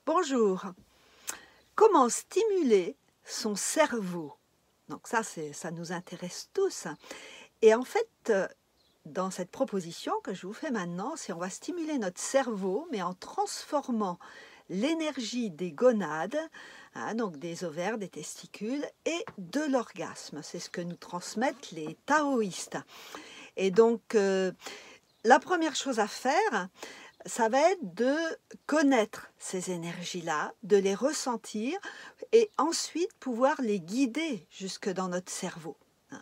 Bonjour. Comment stimuler son cerveau? Donc ça nous intéresse tous. Et en fait, dans cette proposition que je vous fais maintenant, c'est on va stimuler notre cerveau, mais en transformant l'énergie des gonades, hein, donc des ovaires, des testicules et de l'orgasme. C'est ce que nous transmettent les taoïstes. Et donc, la première chose à faire, ça va être de connaître ces énergies-là, de les ressentir et ensuite pouvoir les guider jusque dans notre cerveau, hein.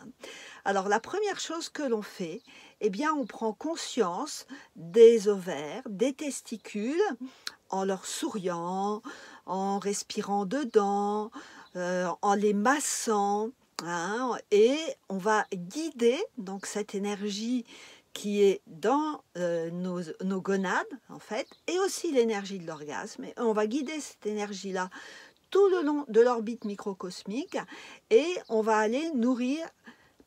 Alors la première chose que l'on fait, eh bien on prend conscience des ovaires, des testicules, en leur souriant, en respirant dedans, en les massant, hein, et on va guider donc cette énergie qui est dans nos gonades, en fait, et aussi l'énergie de l'orgasme. Et on va guider cette énergie-là tout le long de l'orbite microcosmique et on va aller nourrir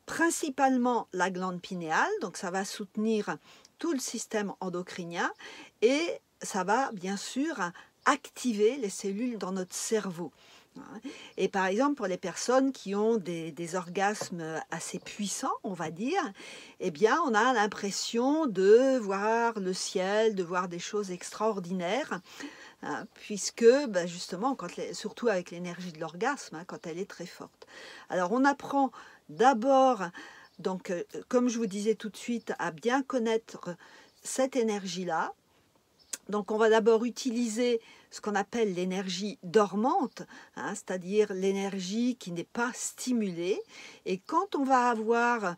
principalement la glande pinéale, donc ça va soutenir tout le système endocrinien et ça va bien sûr activer les cellules dans notre cerveau. Et par exemple, pour les personnes qui ont des orgasmes assez puissants, on va dire, eh bien, on a l'impression de voir le ciel, de voir des choses extraordinaires, hein, puisque, ben, justement, surtout avec l'énergie de l'orgasme, hein, quand elle est très forte. Alors, on apprend d'abord, donc, comme je vous disais tout de suite, à bien connaître cette énergie-là. Donc on va d'abord utiliser ce qu'on appelle l'énergie dormante, hein, c'est-à-dire l'énergie qui n'est pas stimulée. Et quand on va avoir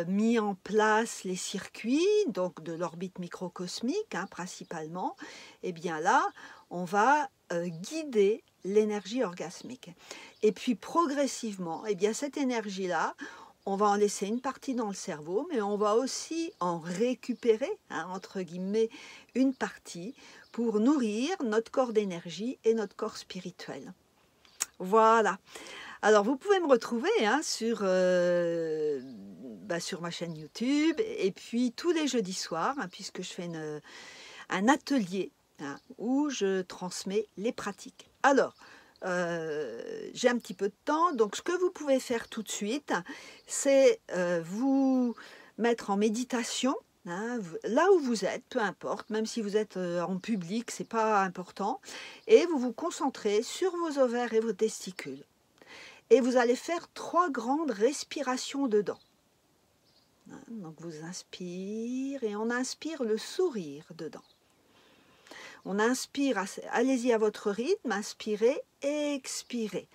mis en place les circuits, donc de l'orbite microcosmique hein, principalement, eh bien là, on va guider l'énergie orgasmique. Et puis progressivement, eh bien cette énergie-là, on va en laisser une partie dans le cerveau, mais on va aussi en récupérer, hein, entre guillemets, une partie pour nourrir notre corps d'énergie et notre corps spirituel. Voilà. Alors, vous pouvez me retrouver hein, sur ma chaîne YouTube et puis tous les jeudis soirs, hein, puisque je fais un atelier hein, où je transmets les pratiques. Alors, j'ai un petit peu de temps, donc ce que vous pouvez faire tout de suite, c'est vous mettre en méditation, hein, là où vous êtes, peu importe, même si vous êtes en public, c'est pas important, et vous vous concentrez sur vos ovaires et vos testicules. Et vous allez faire 3 grandes respirations dedans. Hein, donc vous inspirez et on inspire le sourire dedans. On inspire, allez-y à votre rythme, inspirez, expirez,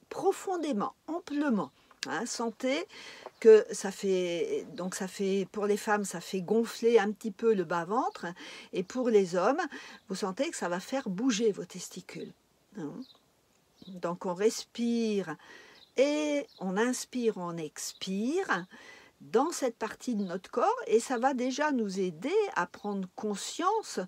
profondément, amplement. Hein, sentez que ça fait, pour les femmes, ça fait gonfler un petit peu le bas-ventre, et pour les hommes, vous sentez que ça va faire bouger vos testicules. Hein. Donc on respire et on inspire, on expire dans cette partie de notre corps, et ça va déjà nous aider à prendre conscience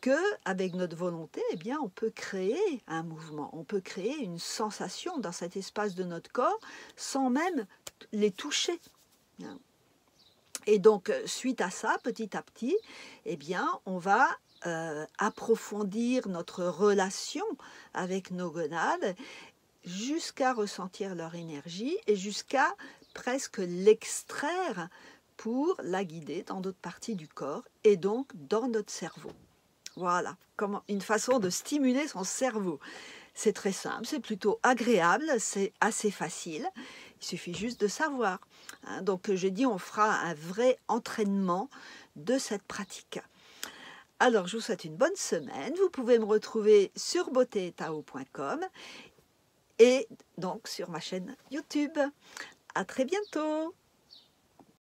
qu'avec notre volonté, eh bien, on peut créer un mouvement, on peut créer une sensation dans cet espace de notre corps sans même les toucher. Et donc, suite à ça, petit à petit, eh bien, on va approfondir notre relation avec nos gonades jusqu'à ressentir leur énergie et jusqu'à presque l'extraire pour la guider dans d'autres parties du corps et donc dans notre cerveau. Voilà, une façon de stimuler son cerveau. C'est très simple, c'est plutôt agréable, c'est assez facile. Il suffit juste de savoir. Hein, donc j'ai dit, on fera un vrai entraînement de cette pratique. Alors je vous souhaite une bonne semaine. Vous pouvez me retrouver sur beautéetao.com et donc sur ma chaîne YouTube. À très bientôt.